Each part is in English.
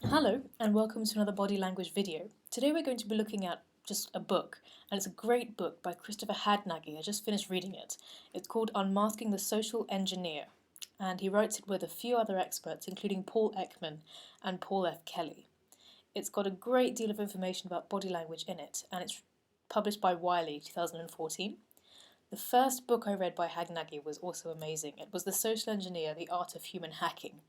Hello and welcome to another body language video. Today we're going to be looking at just a book, and it's a great book by Christopher Hadnagy. I just finished reading it. It's called Unmasking the Social Engineer, and he writes it with a few other experts, including Paul Ekman and Paul F. Kelly. It's got a great deal of information about body language in it, and it's published by Wiley 2014. The first book I read by Hadnagy was also amazing. It was The Social Engineer, The Art of Human Hacking.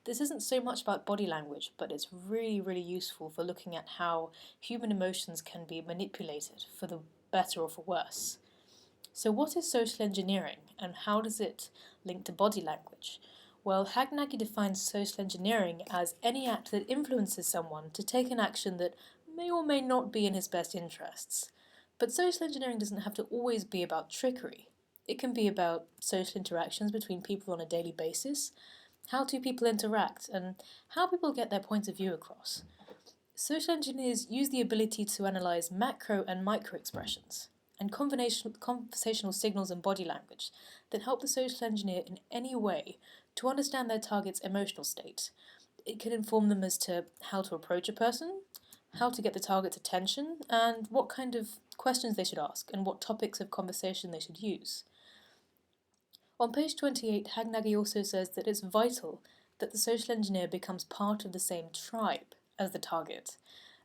This isn't so much about body language, but it's really useful for looking at how human emotions can be manipulated for the better or for worse. So what is social engineering, and how does it link to body language? Well, Hadnagy defines social engineering as any act that influences someone to take an action that may or may not be in his best interests. But social engineering doesn't have to always be about trickery. It can be about social interactions between people on a daily basis, how two people interact, and how people get their point of view across. Social engineers use the ability to analyze macro and micro expressions and conversational signals and body language that help the social engineer in any way to understand their target's emotional state. It can inform them as to how to approach a person, how to get the target's attention, and what kind of questions they should ask and what topics of conversation they should use. On page 28, Hadnagy also says that it's vital that the social engineer becomes part of the same tribe as the target.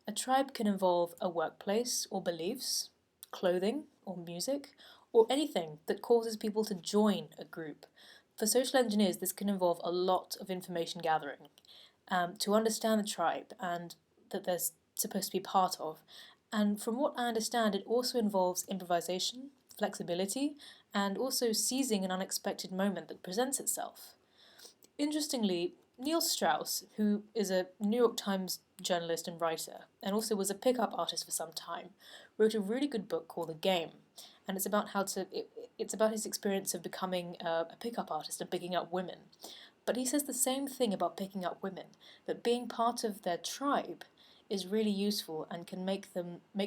A tribe can involve a workplace or beliefs, clothing or music, or anything that causes people to join a group. For social engineers, this can involve a lot of information gathering to understand the tribe and that they're supposed to be part of. And from what I understand, it also involves improvisation, flexibility, and also seizing an unexpected moment that presents itself. Interestingly, Neil Strauss, who is a New York Times journalist and writer, and also was a pickup artist for some time, wrote a really good book called The Game, and it's about his experience of becoming a pickup artist and picking up women. But he says the same thing about picking up women, that being part of their tribe is really useful and can make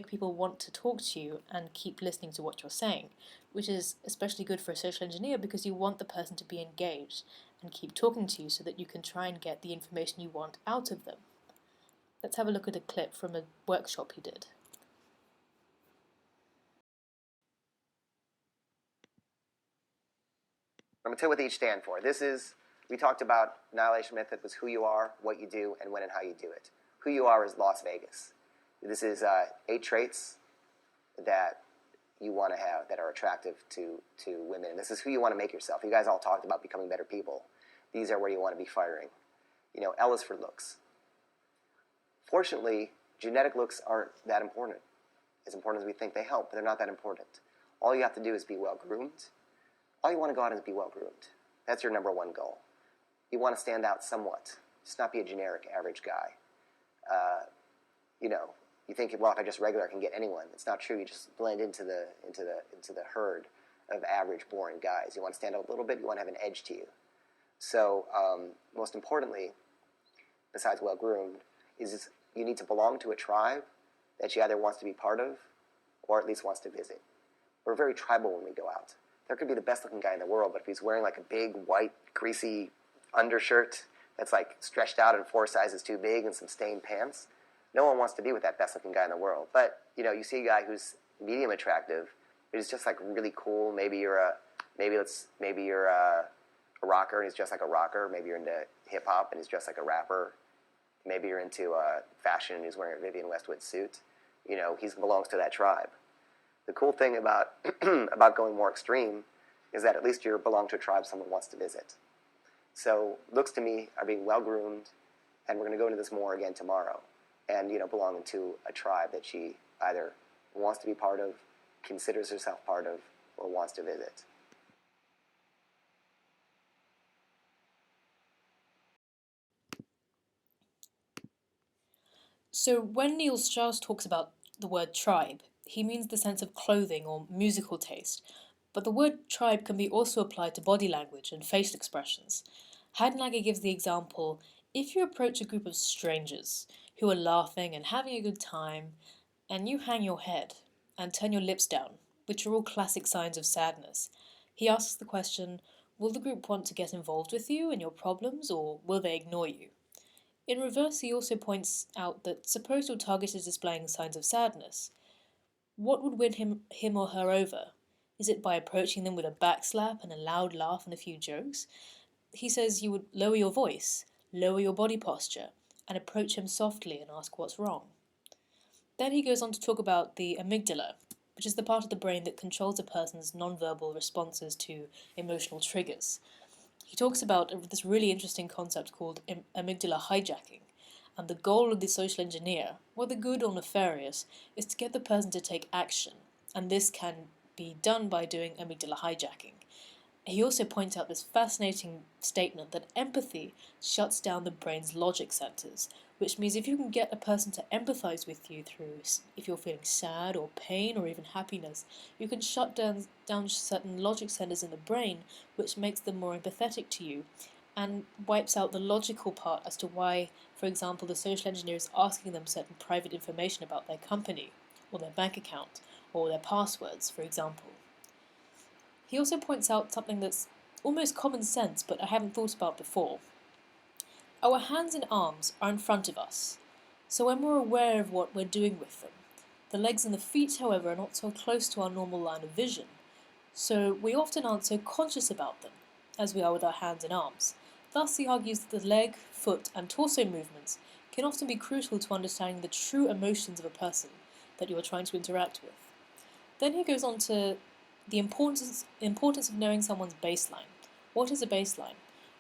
people want to talk to you and keep listening to what you're saying, which is especially good for a social engineer because you want the person to be engaged and keep talking to you so that you can try and get the information you want out of them. Let's have a look at a clip from a workshop he did. I'm going to tell you what they each stand for. We talked about annihilation method was who you are, what you do, and when and how you do it. Who you are is Las Vegas. This is 8 traits that you want to have that are attractive to women. And this is who you want to make yourself. You guys all talked about becoming better people. These are where you want to be firing. L is for looks. Fortunately, genetic looks aren't that important. As important as we think they help, but they're not that important. All you have to do is be well-groomed. All you want to go out and be well-groomed. That's your number one goal. You want to stand out somewhat. Just not be a generic average guy. You think, well, if I just regular, I can get anyone. It's not true. You just blend into the herd of average, boring guys. You want to stand out a little bit. You want to have an edge to you. So, most importantly, besides well-groomed, is you need to belong to a tribe that you either wants to be part of or at least wants to visit. We're very tribal when we go out. There could be the best-looking guy in the world, but if he's wearing like a big, white, greasy undershirt that's like stretched out and 4 sizes too big and some stained pants, no one wants to be with that best-looking guy in the world. But, you see a guy who's medium attractive, but he's just like really cool. Maybe you're a rocker and he's just like a rocker. Maybe you're into hip-hop and he's just like a rapper. Maybe you're into fashion and he's wearing a Vivienne Westwood suit. He belongs to that tribe. The cool thing about about going more extreme is that at least you belong to a tribe someone wants to visit. So looks to me are being well-groomed, and we're going to go into this more again tomorrow, and belonging to a tribe that she either wants to be part of, considers herself part of, or wants to visit. So when Neil Strauss talks about the word tribe, he means the sense of clothing or musical taste, but the word tribe can be also applied to body language and facial expressions. Hadnagy gives the example, if you approach a group of strangers who are laughing and having a good time, and you hang your head and turn your lips down, which are all classic signs of sadness, he asks the question, will the group want to get involved with you and your problems, or will they ignore you? In reverse, he also points out that suppose your target is displaying signs of sadness. What would win him or her over? Is it by approaching them with a backslap and a loud laugh and a few jokes? He says you would lower your voice, lower your body posture, and approach him softly and ask what's wrong. Then he goes on to talk about the amygdala, which is the part of the brain that controls a person's nonverbal responses to emotional triggers. He talks about this really interesting concept called amygdala hijacking, and the goal of the social engineer, whether good or nefarious, is to get the person to take action, and this can be done by doing amygdala hijacking. He also points out this fascinating statement that empathy shuts down the brain's logic centers, which means if you can get a person to empathize with you through, if you're feeling sad or pain or even happiness, you can shut down certain logic centers in the brain, which makes them more empathetic to you and wipes out the logical part as to why, for example, the social engineer is asking them certain private information about their company or their bank account or their passwords, for example. He also points out something that's almost common sense, but I haven't thought about before. Our hands and arms are in front of us, so when we're aware of what we're doing with them. The legs and the feet, however, are not so close to our normal line of vision, so we often aren't so conscious about them, as we are with our hands and arms. Thus, he argues that the leg, foot, and torso movements can often be crucial to understanding the true emotions of a person that you are trying to interact with. Then he goes on to the importance of knowing someone's baseline. What is a baseline?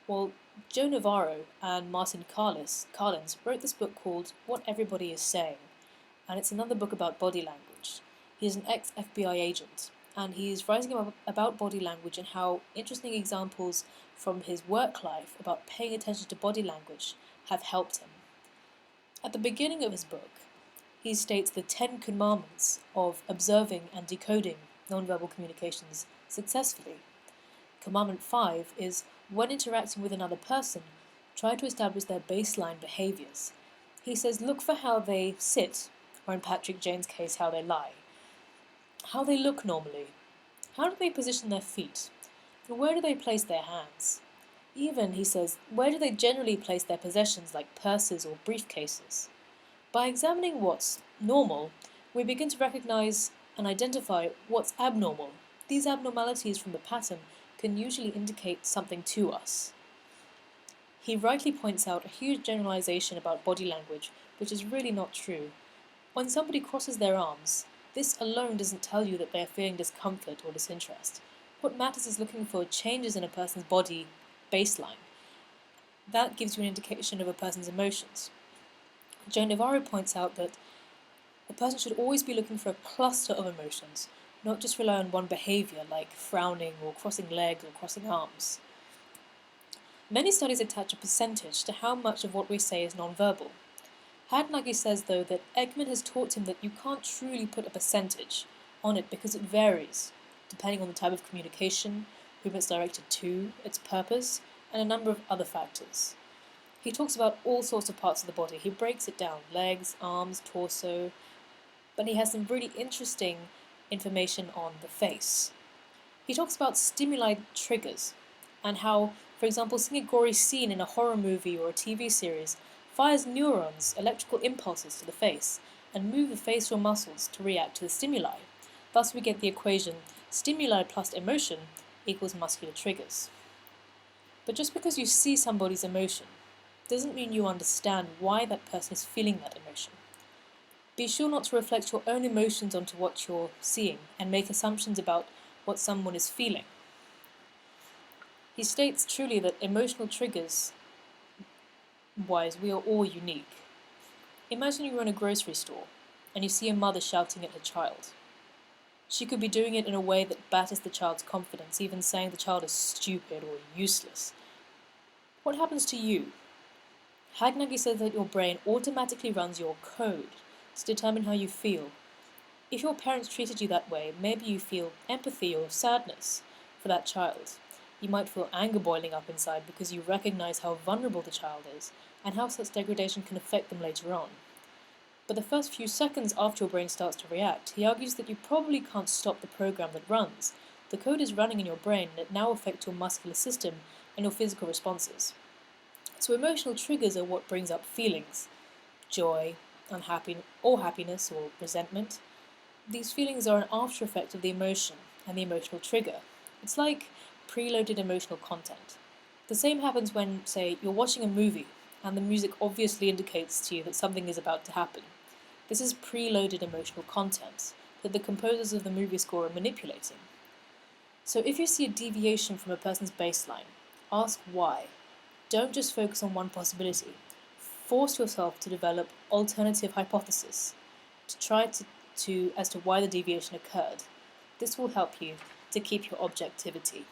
Well, Joe Navarro and Martin Carlins wrote this book called What Everybody Is Saying, and it's another book about body language. He's an ex-FBI agent, and he's writing about body language and how interesting examples from his work life about paying attention to body language have helped him. At the beginning of his book, he states the 10 commandments of observing and decoding nonverbal communications successfully. Commandment 5 is, when interacting with another person, try to establish their baseline behaviours. He says look for how they sit, or in Patrick Jane's case, how they lie. How they look normally. How do they position their feet? And where do they place their hands? Even, he says, where do they generally place their possessions like purses or briefcases? By examining what's normal, we begin to recognise and identify what's abnormal. These abnormalities from the pattern can usually indicate something to us. He rightly points out a huge generalization about body language, which is really not true. When somebody crosses their arms, this alone doesn't tell you that they are feeling discomfort or disinterest. What matters is looking for changes in a person's body baseline. That gives you an indication of a person's emotions. Joe Navarro points out that a person should always be looking for a cluster of emotions, not just rely on one behaviour like frowning or crossing legs or crossing arms. Many studies attach a percentage to how much of what we say is nonverbal. Hadnagy says, though, that Ekman has taught him that you can't truly put a percentage on it because it varies, depending on the type of communication, whom it's directed to, its purpose, and a number of other factors. He talks about all sorts of parts of the body. He breaks it down, legs, arms, torso, but he has some really interesting information on the face. He talks about stimuli triggers and how, for example, seeing a gory scene in a horror movie or a TV series fires neurons, electrical impulses to the face, and move the facial muscles to react to the stimuli. Thus we get the equation stimuli plus emotion equals muscular triggers. But just because you see somebody's emotion doesn't mean you understand why that person is feeling that emotion. Be sure not to reflect your own emotions onto what you're seeing and make assumptions about what someone is feeling. He states truly that emotional triggers wise, we are all unique. Imagine you're in a grocery store and you see a mother shouting at her child. She could be doing it in a way that batters the child's confidence, even saying the child is stupid or useless. What happens to you? Hadnagy says that your brain automatically runs your code to determine how you feel. If your parents treated you that way, maybe you feel empathy or sadness for that child. You might feel anger boiling up inside because you recognize how vulnerable the child is and how such degradation can affect them later on. But the first few seconds after your brain starts to react, he argues that you probably can't stop the program that runs. The code is running in your brain and it now affects your muscular system and your physical responses. So emotional triggers are what brings up feelings, joy, happiness or resentment. These feelings are an after effect of the emotion and the emotional trigger. It's like preloaded emotional content. The same happens when, say, you're watching a movie and the music obviously indicates to you that something is about to happen. This is preloaded emotional content that the composers of the movie score are manipulating. So if you see a deviation from a person's baseline, ask why. Don't just focus on one possibility. Force yourself to develop alternative hypotheses to try to as to why the deviation occurred. This will help you to keep your objectivity.